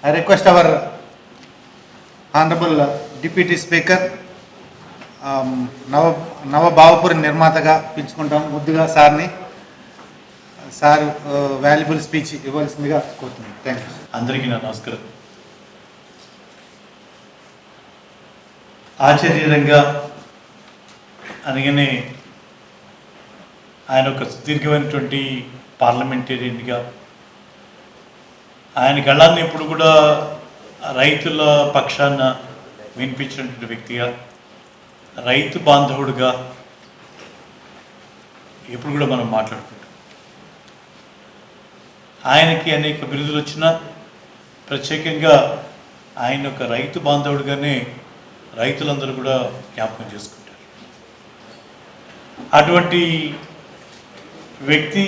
I request our Honorable Deputy Speaker, నవ బావపురి నిర్మాతగా పిలుచుకుంటాం ముద్దుగా సార్ని. సార్ వాల్యుబుల్ స్పీచ్ ఇవ్వాల్సిందిగా కోరుతున్నాను. Thank you. అందరికీ నా నమస్కారం. ఆశ్చర్యంగా అనగానే ఆయన ఒక సుదీర్ఘమైనటువంటి పార్లమెంటేరియన్గా, ఆయన గళాన్ని ఎప్పుడు కూడా రైతుల పక్షాన వినిపించినటువంటి వ్యక్తిగా, రైతు బాంధవుడుగా ఎప్పుడు కూడా మనం మాట్లాడుకుంటాం. ఆయనకి అనేక బిరుదులు వచ్చినా ప్రత్యేకంగా ఆయన ఒక రైతు బాంధవుడిగానే రైతులందరూ కూడా జ్ఞాపకం చేసుకుంటారు. అటువంటి వ్యక్తి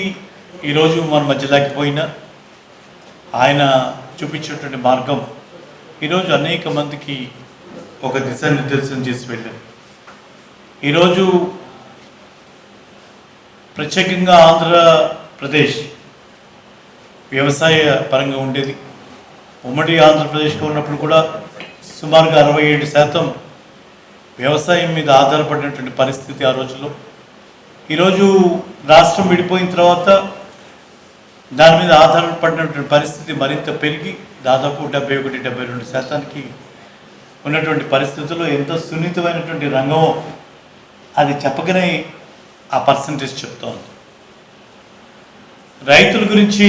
ఈరోజు మన మధ్య లేకపోయినా ఆయన చూపించేటువంటి మార్గం ఈరోజు అనేక మందికి ఒక దిశానిర్దేశం చేసి వెళ్ళారు. ఈరోజు ప్రత్యేకంగా ఆంధ్రప్రదేశ్ వ్యవసాయ పరంగా ఉండేది. ఉమ్మడి ఆంధ్రప్రదేశ్లో ఉన్నప్పుడు కూడా సుమారుగా 67% వ్యవసాయం మీద ఆధారపడినటువంటి పరిస్థితి ఆ రోజుల్లో. ఈరోజు రాష్ట్రం విడిపోయిన తర్వాత దాని మీద ఆధారపడినటువంటి పరిస్థితి మరింత పెరిగి దాదాపు 71-72% ఉన్నటువంటి పరిస్థితుల్లో ఎంత సున్నితమైనటువంటి రంగమో అది చెప్పగానే ఆ పర్సంటేజ్ చెప్తా ఉంది. రైతుల గురించి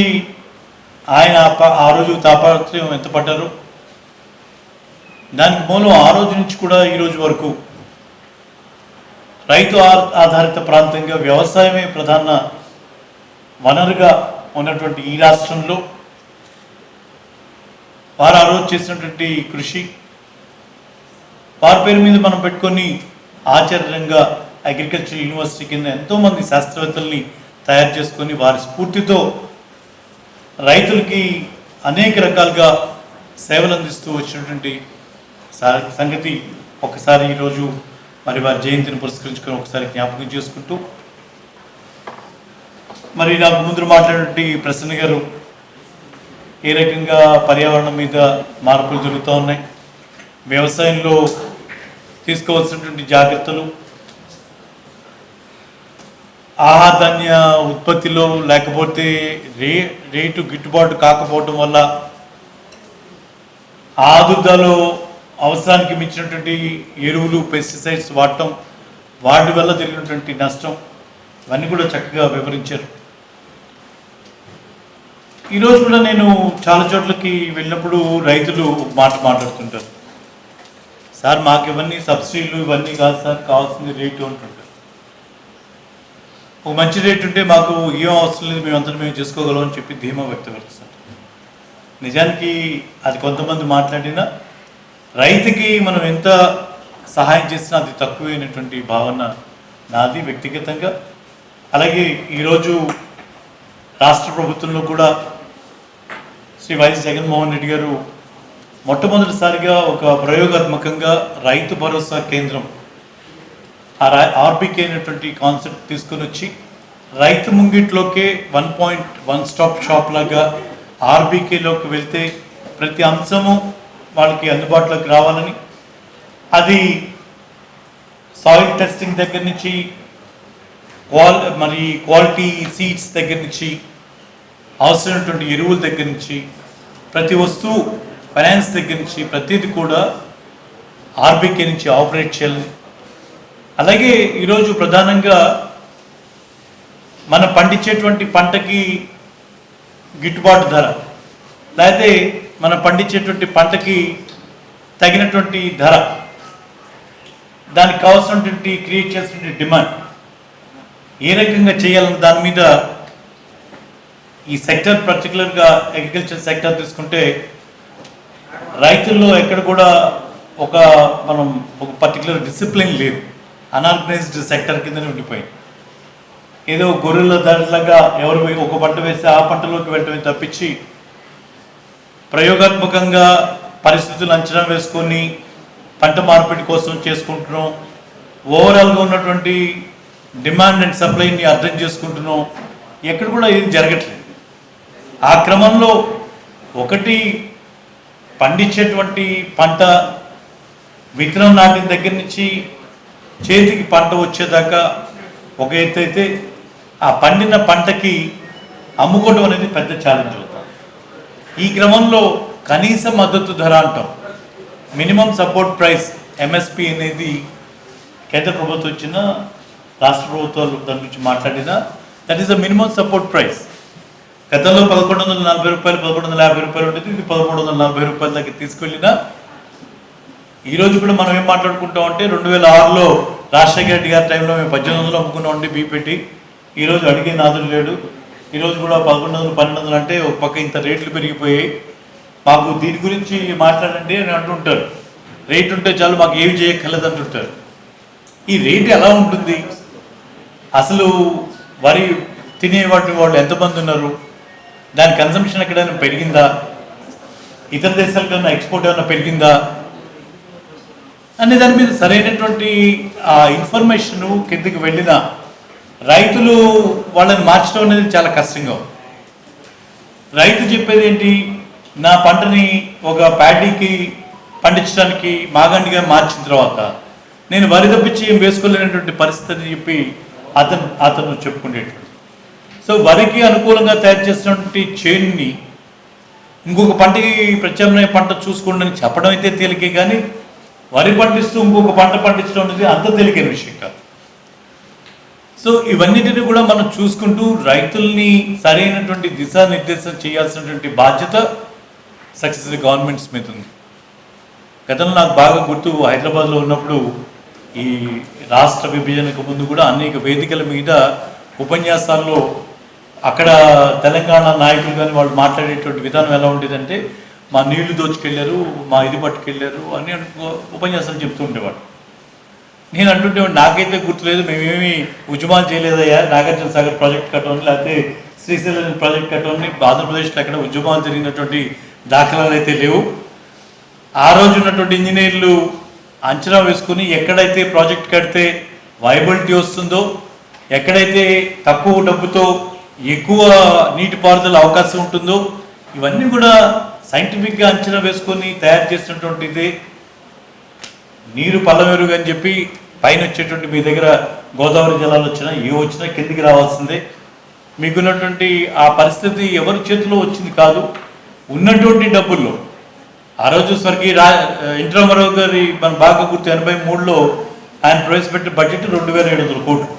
ఆయన ఆ రోజు తాపత్రయం ఎంత పడ్డారు, దానికి మూలం ఆ రోజు నుంచి కూడా ఈరోజు వరకు రైతు ఆధారిత ప్రాంతంగా వ్యవసాయమే ప్రధాన వనరుగా ఉన్నటువంటి ఈ రాష్ట్రంలో వారు ఆ రోజు చేసినటువంటి కృషి, వారి పేరు మీద మనం పెట్టుకొని ఆచార్యంగా అగ్రికల్చర్ యూనివర్సిటీ కింద ఎంతోమంది శాస్త్రవేత్తల్ని తయారు చేసుకొని వారి స్ఫూర్తితో రైతులకి అనేక రకాలుగా సేవలు అందిస్తూ వచ్చినటువంటి సంగతి ఒకసారి ఈరోజు మరి వారి జయంతిని పురస్కరించుకొని ఒకసారి జ్ఞాపకం చేసుకుంటూ, మరి నాకు ముందు మాట్లాడినటువంటి ప్రసన్న గారు ఏ రకంగా పర్యావరణం మీద మార్పులు జరుగుతూ ఉన్నాయి, వ్యవసాయంలో తీసుకోవాల్సినటువంటి జాగ్రత్తలు, ఆహారధాన్య ఉత్పత్తిలో లేకపోతే రేటు గిట్టుబాటు కాకపోవటం వల్ల ఆదుర్దాలో అవసరానికి మించినటువంటి ఎరువులు, పెస్టిసైడ్స్ వాడటం, వాటి వల్ల జరిగినటువంటి నష్టం, ఇవన్నీ కూడా చక్కగా వివరించారు. ఈరోజు కూడా నేను చాలా చోట్లకి వెళ్ళినప్పుడు రైతులు ఒక మాట మాట్లాడుతుంటారు, సార్ మాకు ఇవన్నీ సబ్సిడీలు ఇవన్నీ కాదు సార్, కావాల్సింది రేటు అంటుంటారు. ఒక మంచి రేటు ఉంటే మాకు ఏం అవసరం లేదు, మేమంతా మేము చేసుకోగలం అని చెప్పి ధీమా వ్యక్తపరుస్తారు. నిజానికి అది కొంతమంది మాట్లాడినా రైతుకి మనం ఎంత సహాయం చేసినా అది తక్కువైనటువంటి భావన నాది వ్యక్తిగతంగా. అలాగే ఈరోజు రాష్ట్ర ప్రభుత్వంలో కూడా శ్రీ వైఎస్ జగన్మోహన్ రెడ్డి గారు మొట్టమొదటిసారిగా ఒక ప్రయోగాత్మకంగా రైతు భరోసా కేంద్రం ఆర్బీకే అనేటువంటి కాన్సెప్ట్ తీసుకొని వచ్చి రైతు ముంగిట్లోకే 1.1 స్టాప్ షాప్ లాగా ఆర్బీకేలోకి వెళ్తే ప్రతి అంశము వాళ్ళకి అందుబాటులోకి రావాలని, అది సాయిల్ టెస్టింగ్ దగ్గర నుంచి మరి క్వాలిటీ సీడ్స్ దగ్గర నుంచి అవసరమైనటువంటి ఎరువుల దగ్గర నుంచి ప్రతి వస్తువు ఫైనాన్స్ దగ్గర నుంచి ప్రతిదీ కూడా ఆర్బీకే నుంచి ఆపరేట్ చేయాలని. అలాగే ఈరోజు ప్రధానంగా మనం పండించేటువంటి పంటకి గిట్టుబాటు ధర, లేకపోతే మనం పండించేటువంటి పంటకి తగినటువంటి ధర, దానికి కావాల్సినటువంటి క్రియేట్ చేసినటువంటి డిమాండ్ ఏ రకంగా చేయాలన్న దాని మీద ఈ సెక్టర్, పర్టికులర్గా అగ్రికల్చర్ సెక్టర్ తీసుకుంటే రైతుల్లో ఎక్కడ కూడా మనం ఒక పర్టికులర్ డిసిప్లిన్ లేదు, అన్ఆర్గనైజ్డ్ సెక్టర్ కిందనే ఉండిపోయింది. ఏదో గొర్రెల దారిలాగా ఎవరు ఒక పంట వేస్తే ఆ పంటలోకి వెళ్ళటమే తప్పించి ప్రయోగాత్మకంగా పరిస్థితులు అంచనా వేసుకొని పంట మార్పిడి కోసం చేసుకుంటున్నాం, ఓవరాల్గా ఉన్నటువంటి డిమాండ్ అండ్ సప్లైని అర్థం చేసుకుంటున్నాం, ఎక్కడ కూడా ఏది జరగట్లేదు. ఆ క్రమంలో ఒకటి పండించేటువంటి పంట విత్తనం నాటిన దగ్గర నుంచి చేతికి పంట వచ్చేదాకా ఒక ఎత్తు అయితే, ఆ పండిన పంటకి అమ్ముకోవడం అనేది పెద్ద ఛాలెంజ్ అవుతుంది. ఈ క్రమంలో కనీస మద్దతు ధర అంటాం, మినిమం సపోర్ట్ ప్రైస్ ఎంఎస్పి అనేది కేంద్ర ప్రభుత్వం ఇచ్చిన, రాష్ట్ర ప్రభుత్వాలు దాని గురించి మాట్లాడినా, that is the minimum support price. గతంలో 1140 రూపాయలు 1150 రూపాయలు ఉండేది, ఇది 1340 రూపాయల దగ్గర తీసుకెళ్ళినా. ఈరోజు కూడా మనం ఏం మాట్లాడుకుంటాం అంటే 2006లో రాజశేఖర రెడ్డి గారి టైంలో మేము 1800 అమ్ముకున్నామండి బీపెట్టి. ఈరోజు అడిగే నాదులు లేడు. ఈరోజు కూడా 1100 1200 అంటే ఒక పక్క ఇంత రేట్లు పెరిగిపోయాయి, మాకు దీని గురించి మాట్లాడండి అని అంటుంటారు. రేట్ ఉంటే చాలు, మాకు ఏమి చేయక్కర్లేదు అంటుంటారు. ఈ రేటు ఎలా ఉంటుంది? అసలు వరి తినేవాటి వాళ్ళు ఎంతమంది ఉన్నారు? దాని కన్సంప్షన్ ఎక్కడైనా పెరిగిందా? ఇతర దేశాల కన్నా ఎక్స్పోర్ట్ ఏమైనా పెరిగిందా అనే దాని మీద సరైనటువంటి ఆ ఇన్ఫర్మేషన్ కిందకి వెళ్ళిన రైతులు వాళ్ళని మార్చడం అనేది చాలా కష్టంగా ఉంది. రైతు చెప్పేది ఏంటి? నా పంటని ఒక ప్యాడీకి పండించడానికి మాగండిగా మార్చిన తర్వాత నేను వరి తప్పించి ఏం వేసుకోలేనటువంటి పరిస్థితి అని చెప్పి అతను చెప్పుకునేటువంటి. సో వరికి అనుకూలంగా తయారు చేసినటువంటి చైన్ని ఇంకొక పంటకి ప్రత్యామ్నాయ పంట చూసుకోండి అని చెప్పడం అయితే తేలికే, కానీ వరి పండిస్తూ ఇంకొక పంట పండించడం అనేది అంత తేలికైన విషయం కాదు. సో ఇవన్నిటిని కూడా మనం చూసుకుంటూ రైతుల్ని సరైనటువంటి దిశానిర్దేశం చేయాల్సినటువంటి బాధ్యత సక్సెసివ్ గవర్నమెంట్స్ మీద ఉంది. గతంలో నాకు బాగా గుర్తు, హైదరాబాద్లో ఉన్నప్పుడు ఈ రాష్ట్ర విభజనకు ముందు కూడా అనేక వేదికల మీద ఉపన్యాసాల్లో అక్కడ తెలంగాణ నాయకులు కానీ వాళ్ళు మాట్లాడేటువంటి విధానం ఎలా ఉండేదంటే, మా నీళ్లు దోచుకెళ్ళారు, మా ఇది పట్టుకెళ్ళారు అని ఉపన్యాసాలు చెప్తూ ఉండేవాడు. నేను అంటుంటేవాడు, నాకైతే గుర్తులేదు, మేమేమి ఉద్యమాలు చేయలేదయ్యా, నాగార్జున సాగర్ ప్రాజెక్ట్ కట్టమని, లేకపోతే శ్రీశైలం ప్రాజెక్ట్ కట్టమని ఆంధ్రప్రదేశ్లో ఎక్కడ ఉద్యమాలు జరిగినటువంటి దాఖలాలు అయితే లేవు. ఆ రోజు ఉన్నటువంటి ఇంజనీర్లు అంచనా వేసుకుని ఎక్కడైతే ప్రాజెక్ట్ కడితే వైబిలిటీ వస్తుందో, ఎక్కడైతే తక్కువ డబ్బుతో ఎక్కువ నీటిపారుదల అవకాశం ఉంటుందో, ఇవన్నీ కూడా సైంటిఫిక్గా అంచనా వేసుకొని తయారు చేసినటువంటిది. నీరు పల్లమెరుగు అని చెప్పి పైన వచ్చేటువంటి మీ దగ్గర గోదావరి జలాలు వచ్చినా ఏ వచ్చినా కిందికి రావాల్సిందే. మీకున్నటువంటి ఆ పరిస్థితి ఎవరి చేతిలో వచ్చింది కాదు, ఉన్నటువంటి డబ్బుల్లో. ఆ రోజు స్వర్గీయ ఎన్టీ రామారావు గారి మన బాగా గుర్తు 83లో ఆయన ప్రవేశపెట్టిన బడ్జెట్ 2700 కోట్లు.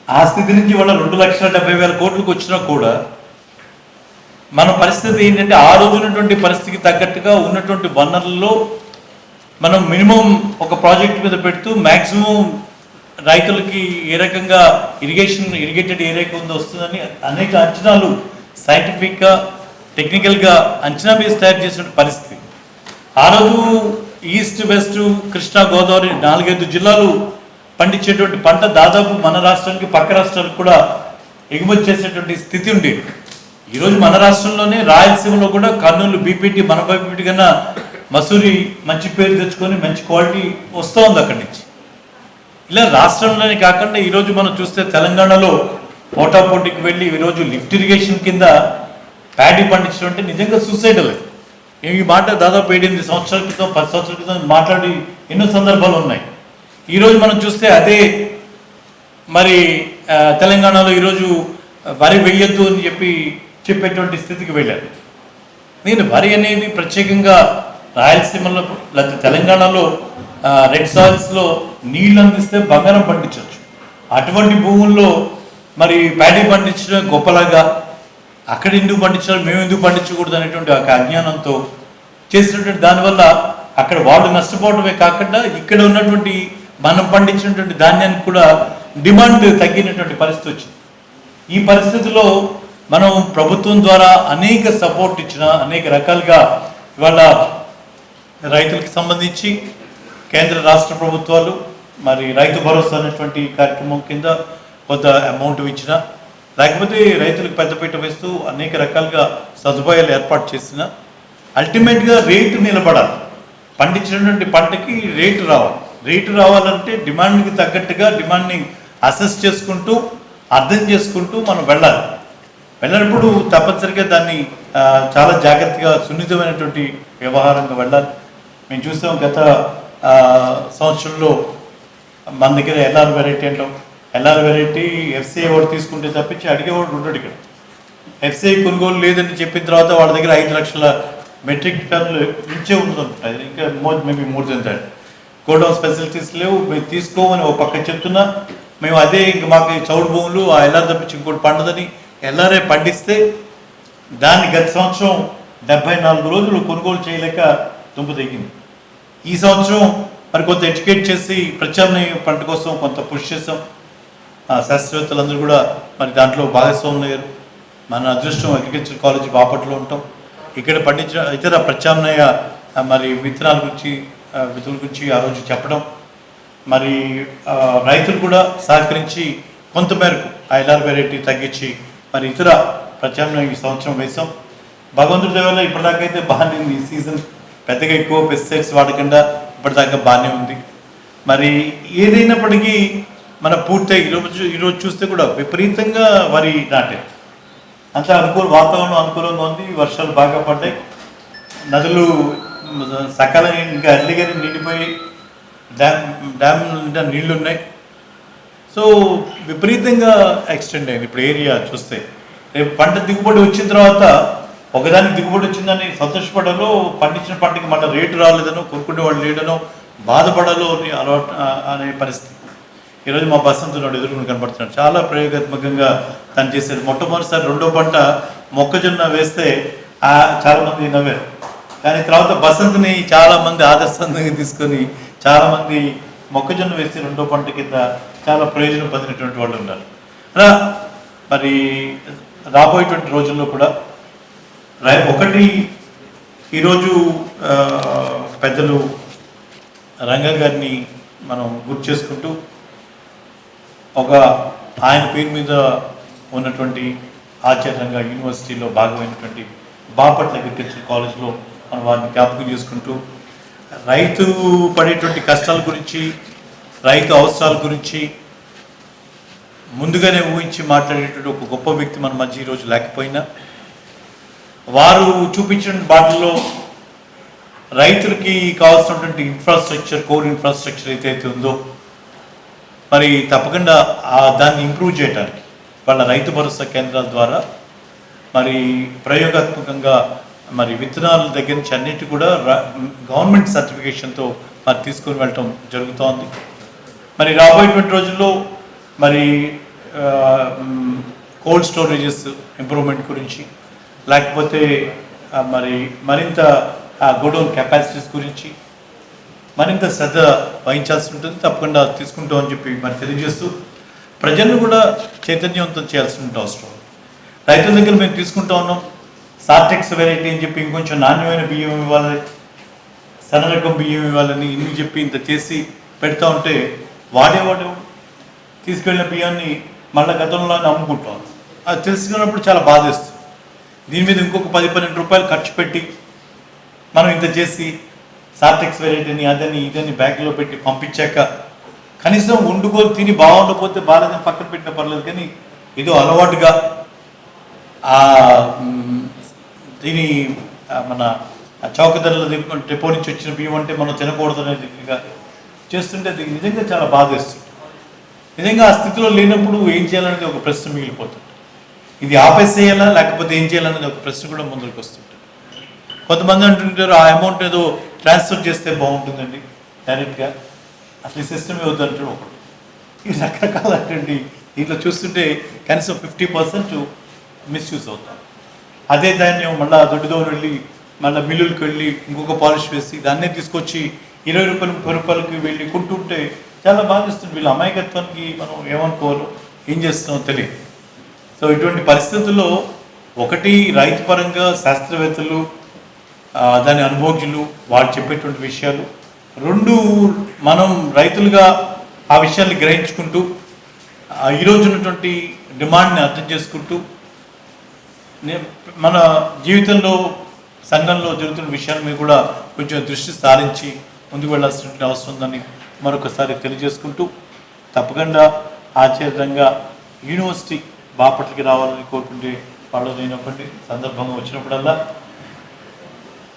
ఆ స్థితి నుంచి వాళ్ళ 2,70,000 కోట్లకు వచ్చినా కూడా మన పరిస్థితి ఏంటంటే, ఆ రోజు ఉన్నటువంటి పరిస్థితికి తగ్గట్టుగా ఉన్నటువంటి వనరుల్లో మనం మినిమం ఒక ప్రాజెక్ట్ మీద పెడుతూ మ్యాక్సిమం రైతులకి ఏ రకంగా ఇరిగేటెడ్ ఏ రకంగా ఉందో వస్తుందని అనేక అంచనాలు సైంటిఫిక్గా టెక్నికల్గా అంచనా వేసి తయారు చేసిన పరిస్థితి. ఆ రోజు ఈస్ట్ వెస్ట్ కృష్ణా గోదావరి 4-5 జిల్లాలు పండించేటువంటి పంట దాదాపు మన రాష్ట్రానికి పక్క రాష్ట్రాలకు కూడా ఎగుమతి చేసేటువంటి స్థితి ఉండేది. ఈరోజు మన రాష్ట్రంలోనే రాయలసీమలో కూడా కర్నూలు బీపీటీ, మన బీపీటీ కన్నా మసూరి మంచి పేరు తెచ్చుకొని మంచి క్వాలిటీ వస్తూ ఉంది అక్కడి నుంచి. ఇలా రాష్ట్రంలోనే కాకుండా ఈరోజు మనం చూస్తే తెలంగాణలో పోటాపోటీకి వెళ్ళి ఈరోజు లిఫ్ట్ ఇరిగేషన్ కింద ప్యాడీ పండించడం అంటే నిజంగా సూసైడల్. ఈ మాట దాదాపు 7-8 సంవత్సరాల క్రితం 10 సంవత్సరాల క్రితం మాట్లాడి ఎన్నో సందర్భాలు ఉన్నాయి. ఈరోజు మనం చూస్తే అదే మరి తెలంగాణలో ఈరోజు వరి వెయ్యొద్దు అని చెప్పేటువంటి స్థితికి వెళ్ళారు. నేను వరి అనేది ప్రత్యేకంగా రాయలసీమలో లేకపోతే తెలంగాణలో రెడ్ సాయిల్స్లో నీళ్ళు అందిస్తే బంగారం పండించవచ్చు. అటువంటి భూముల్లో మరి ప్యాడీ పండించడం గొప్పలాగా, అక్కడ ఎందుకు పండించాలి మేము ఎందుకు పండించకూడదు అనేటువంటి ఒక అజ్ఞానంతో చేసినటువంటి దానివల్ల అక్కడ వాళ్ళు నష్టపోవడమే కాకుండా ఇక్కడ ఉన్నటువంటి మనం పండించినటువంటి ధాన్యానికి కూడా డిమాండ్ తగ్గినటువంటి పరిస్థితి వచ్చింది. ఈ పరిస్థితిలో మనం ప్రభుత్వం ద్వారా అనేక సపోర్ట్ ఇచ్చిన అనేక రకాలుగా ఇవాళ రైతులకు సంబంధించి కేంద్ర రాష్ట్ర ప్రభుత్వాలు మరి రైతు భరోసా అనేటువంటి కార్యక్రమం కింద కొంత అమౌంట్ ఇచ్చిన, లేకపోతే రైతులకు పెద్దపీట వేస్తూ అనేక రకాలుగా సదుపాయాలు ఏర్పాటు చేసిన, అల్టిమేట్గా రేటు నిలబడాలి. పండించినటువంటి పంటకి రేటు రావాలంటే డిమాండ్కి తగ్గట్టుగా డిమాండ్ని అసెస్ చేసుకుంటూ అర్థం చేసుకుంటూ మనం వెళ్ళాలి. వెళ్ళినప్పుడు తప్పనిసరిగా దాన్ని చాలా జాగ్రత్తగా సున్నితమైనటువంటి వ్యవహారంగా వెళ్ళాలి. మేము చూసాం గత సంవత్సరంలో మన దగ్గర ఎల్ఆర్ వెరైటీ అంటాం. ఎల్ఆర్ వెరైటీ ఎఫ్సిఐ వాడు తీసుకుంటే తప్పించి అడిగేవాడు ఉండడు. ఇక్కడ ఎఫ్సిఐ కొనుగోలు లేదని చెప్పిన తర్వాత వాళ్ళ దగ్గర 5 లక్షల మెట్రిక్ టన్నులు మించే ఉంటుంది. ఇంకా maybe more than that. Godowns facilities లేవు. మేము తీసుకోమని ఒక పక్క చెప్తున్నా, మేము అదే ఇంక మాకు చౌడు భూములు ఆ ఎల్ఆర్ తప్పించి ఇంకోటి పండదని ఎల్ఆర్ఏ పండిస్తే దాన్ని గత సంవత్సరం 74 రోజులు కొనుగోలు చేయలేక దుంప దిగింది. ఈ సంవత్సరం మరి కొంత ఎడ్యుకేట్ చేసి ప్రత్యామ్నాయ పంట కోసం కొంత పుష్ చేసాం. శాస్త్రవేత్తలందరూ కూడా మరి దాంట్లో భాగస్వాములు అయ్యారు. మన అదృష్టం అగ్రికల్చర్ కాలేజ్ బాపట్లో ఉంటాం. ఇక్కడ పండించిన ఇతర ప్రత్యామ్నాయ మరి విత్తనాల గురించి విధుల గురించి ఆ రోజు చెప్పడం, మరి రైతులు కూడా సహకరించి కొంతమేరకు ఆ ఎల్ఆర్ వెరైటీ తగ్గించి మరి ఇతర ప్రత్యామ్నాయ ఈ సంవత్సరం వేసాం. భగవంతుడి దయ వల్ల ఇప్పటిదాకైతే బాగానే ఉంది. ఈ సీజన్ పెద్దగా ఎక్కువ పెస్టిసైడ్స్ వాడకుండా ఇప్పటిదాకా బాగానే ఉంది. మరి ఏదైనప్పటికీ మన పూర్తిగా ఈరోజు చూస్తే కూడా విపరీతంగా వరి నాటారు. అంతా వాతావరణం అనుకూలంగా ఉంది. వర్షాలు బాగా పడ్డాయి. నదులు సకాలంగా ఇంకా అల్లిగానే నిండిపోయి డ్యామ్ నిండా నీళ్లు ఉన్నాయి. సో విపరీతంగా ఎక్స్టెండ్ అయింది. ఇప్పుడు ఏరియా చూస్తే రేపు పంట దిగుబడి వచ్చిన తర్వాత ఒకదానికి దిగుబడి వచ్చిందని సంతోషపడాలో, పండించిన పంటకి మళ్ళీ రేటు రాలేదనో, కొనుక్కునే వాళ్ళు లేడనో బాధపడాలో అలవాటు అనే పరిస్థితి. ఈరోజు మా బసంత్ నాడు ఎదురుకుని కనబడుతున్నాడు. చాలా ప్రయోగాత్మకంగా తను చేశారు. మొట్టమొదటిసారి 2వ పంట మొక్కజొన్న వేస్తే చాలామంది నవ్వారు. కానీ తర్వాత బసంత్ని చాలామంది ఆదర్శంగా తీసుకొని చాలామంది మొక్కజొన్న వేస్తే 2వ పంట కింద చాలా ప్రయోజనం పొందినటువంటి వాళ్ళు ఉన్నారు. అలా మరి రాబోయేటువంటి రోజుల్లో కూడా ఒకటి ఈరోజు పెద్దలు రంగా గారిని మనం గుర్తు చేసుకుంటూ ఆయన పేరు మీద ఉన్నటువంటి ఆచార్యంగా యూనివర్సిటీలో భాగమైనటువంటి బాపట్ల అగ్రికల్చర్ కాలేజ్లో మనం వారిని జ్ఞాపకం చేసుకుంటూ రైతు పడేటువంటి కష్టాల గురించి, రైతు అవసరాల గురించి ముందుగానే ఊహించి మాట్లాడేటువంటి ఒక గొప్ప వ్యక్తి మన మధ్య ఈరోజు లేకపోయినా వారు చూపించిన బాటల్లో రైతులకి కావాల్సినటువంటి ఇన్ఫ్రాస్ట్రక్చర్, కోర్ ఇన్ఫ్రాస్ట్రక్చర్ ఏదైతే ఉందో మరి తప్పకుండా దాన్ని ఇంప్రూవ్ చేయడానికి వాళ్ళ రైతు భరోసా కేంద్రాల ద్వారా మరి ప్రయోగాత్మకంగా మరి విత్తనాల దగ్గర నుంచి అన్నిటి కూడా గవర్నమెంట్ సర్టిఫికేషన్తో మరి తీసుకొని వెళ్ళటం జరుగుతోంది. మరి రాబోయేటువంటి రోజుల్లో మరి కోల్డ్ స్టోరేజెస్ ఇంప్రూవ్మెంట్ గురించి, లేకపోతే మరి మరింత గోడౌన్ కెపాసిటీస్ గురించి మరింత శ్రద్ధ వహించాల్సి ఉంటుంది. తప్పకుండా తీసుకుంటామని చెప్పి మరి తెలియజేస్తూ ప్రజలను కూడా చైతన్యవంతం చేయాల్సిన అవసరం. రైతుల దగ్గర మేము తీసుకుంటా ఉన్నాం. సార్టెక్స్ వెరైటీ అని చెప్పి ఇంకొంచెం నాణ్యమైన బియ్యం ఇవ్వాలని, సన్న రకం బియ్యం ఇవ్వాలని ఇన్ని చెప్పి ఇంత చేసి పెడతా ఉంటే వాడేవాడు తీసుకెళ్ళిన బియ్యాన్ని మళ్ళీ గతంలో అమ్ముకుంటాం. అది తెలుసుకున్నప్పుడు చాలా బాధేస్తుంది. దీని మీద ఇంకొక 10-12 రూపాయలు ఖర్చు పెట్టి మనం ఇంత చేసి సార్టెక్స్ వెరైటీని అదని ఇదని బ్యాగ్లో పెట్టి పంపించాక కనీసం వండుకొని తిని బాగుండకపోతే బాగాలేదని పక్కన పెట్టిన పర్లేదు, కానీ ఏదో అలవాటుగా దీని మన చౌకధరల డిపో నుంచి వచ్చిన బియ్యం అంటే మనం తినకూడదు అనేది చేస్తుంటే అది నిజంగా చాలా బాధేస్తుంది. నిజంగా ఆ స్థితిలో లేనప్పుడు ఏం చేయాలనేది ఒక ప్రశ్న మిగిలిపోతుంది. ఇది ఆపేసేయాలా లేకపోతే ఏం చేయాలనేది ఒక ప్రశ్న కూడా ముందుకు వస్తుంటుంది. కొంతమంది అంటుంటారు ఆ అమౌంట్ ఏదో ట్రాన్స్ఫర్ చేస్తే బాగుంటుందండి డైరెక్ట్గా, అసలు ఈ సిస్టమ్ ఏవద్దు అంటాడు ఒకటి. ఈ రకరకాల అంటే దీంట్లో చూస్తుంటే కనీసం 50% మిస్యూజ్ అవుతాం. అదే ధాన్యం మళ్ళీ దొడ్డిదో వెళ్ళి మళ్ళీ మిల్లులకు వెళ్ళి ఇంకొక పాలిష్ వేసి దాన్నే తీసుకొచ్చి 20 రూపాయలు 30 రూపాయలకి వెళ్ళి కొంటుంటే చాలా బాధిస్తుంది. వీళ్ళ అమాయకత్వానికి మనం ఏమనుకోవాలో ఏం చేస్తున్నామో తెలియదు. సో ఇటువంటి పరిస్థితుల్లో ఒకటి రైతు పరంగా శాస్త్రవేత్తలు, దాని అనుభవజ్ఞులు వాళ్ళు చెప్పేటువంటి విషయాలు, 2 మనం రైతులుగా ఆ విషయాన్ని గ్రహించుకుంటూ ఈరోజు ఉన్నటువంటి డిమాండ్ని అర్థం చేసుకుంటూ మన జీవితంలో సంఘంలో జరుగుతున్న విషయాల మీద కూడా కొంచెం దృష్టి సారించి ముందుకు వెళ్ళాల్సిన అవసరం ఉందని మరొకసారి తెలియజేసుకుంటూ తప్పకుండా ఆశ్చర్యంగా యూనివర్సిటీ బాపట్లకి రావాలని కోరుకుంటే ఫాలో అయినప్పటి సందర్భంగా వచ్చినప్పుడల్లా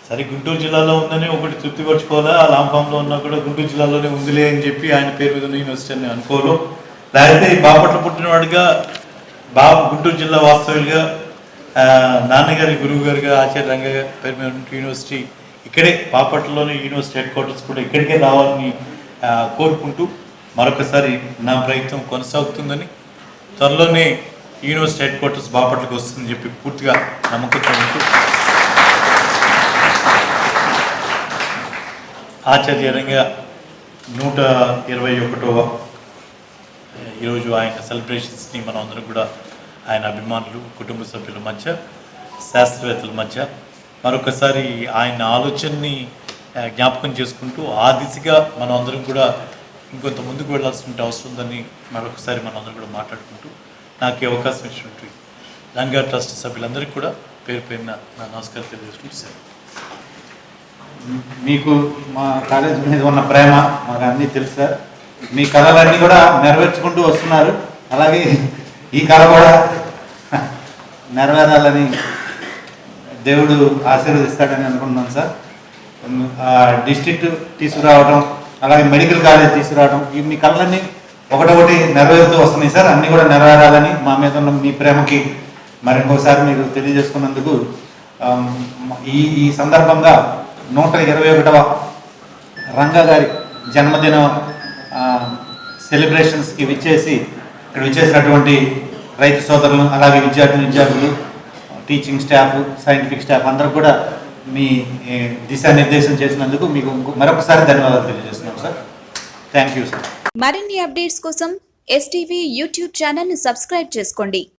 సరే గుంటూరు జిల్లాలో ఉందని ఒకటి తృప్తిపరచుకోవాలా, ఆ లాంఫామ్లో ఉన్నా కూడా గుంటూరు జిల్లాలోనే ఉందిలే అని చెప్పి ఆయన పేరు మీద ఉన్న యూనివర్సిటీ అని అనుకోలు, లేకపోతే బాపట్ల పుట్టినవాడిగా గుంటూరు జిల్లా వాస్తవ్యులుగా నాన్నగారి గురువు గారుగా ఆచార్య రంగ పేరు మీద ఉన్న యూనివర్సిటీ ఇక్కడే బాపట్లలోని యూనివర్సిటీ హెడ్ క్వార్టర్స్ కూడా ఇక్కడికే రావాలని కోరుకుంటూ మరొకసారి నా ప్రయత్నం కొనసాగుతుందని, త్వరలోనే యూనివర్సిటీ హెడ్ క్వార్టర్స్ బాపట్లకు వస్తుందని చెప్పి పూర్తిగా నమ్మకంతో ఉంటూ ఆచార్యంగా 121వ ఈరోజు ఆయన సెలబ్రేషన్స్ని మనం అందరం కూడా ఆయన అభిమానులు, కుటుంబ సభ్యుల మధ్య, శాస్త్రవేత్తల మధ్య మరొకసారి ఆయన ఆలోచనని జ్ఞాపకం చేసుకుంటూ ఆ దిశగా మనం అందరం కూడా ఇంకొంత ముందుకు వెళ్ళాల్సిన అవసరం ఉందని మరొకసారి మనం అందరం కూడా మాట్లాడుకుంటూ నాకు ఈ అవకాశం ఇచ్చినట్టు రంగా ట్రస్ట్ సభ్యులందరికీ కూడా పేరు పేరున నా నమస్కారం తెలియజేసుకుంటూ సార్. మీకు మా కాలేజ్ మీద ఉన్న ప్రేమ మాకు అన్నీ తెలుసు సార్. మీ కళలన్నీ కూడా నెరవేర్చుకుంటూ వస్తున్నారు. అలాగే ఈ కళ కూడా నెరవేరాలని దేవుడు ఆశీర్వదిస్తాడని అనుకుంటున్నాను సార్. డిస్ట్రిక్ట్ తీసుకురావడం, అలాగే మెడికల్ కాలేజ్ తీసుకురావడం, ఈ మీ కళలన్నీ ఒకటొకటి నెరవేరుతూ వస్తున్నాయి సార్. అన్నీ కూడా నెరవేరాలని మా మీద ఉన్న మీ ప్రేమకి మరింకోసారి మీరు తెలియజేసుకున్నందుకు ఈ సందర్భంగా 121వ రంగా గారి జన్మదిన సెలబ్రేషన్స్కి ఇక్కడ విచ్చేసినటువంటి రైతు సోదరులు, అలాగే విద్యార్థులు, టీచింగ్ స్టాఫ్, సైంటిఫిక్ స్టాఫ్ అందరూ కూడా మీ దిశానిర్దేశం చేసినందుకు మీకు మరొకసారి ధన్యవాదాలు తెలియజేస్తున్నాం సార్. Thank you sir. మరిన్ని అప్డేట్స్ కోసం STV యూట్యూబ్ ఛానల్ని సబ్స్క్రైబ్ చేసుకోండి.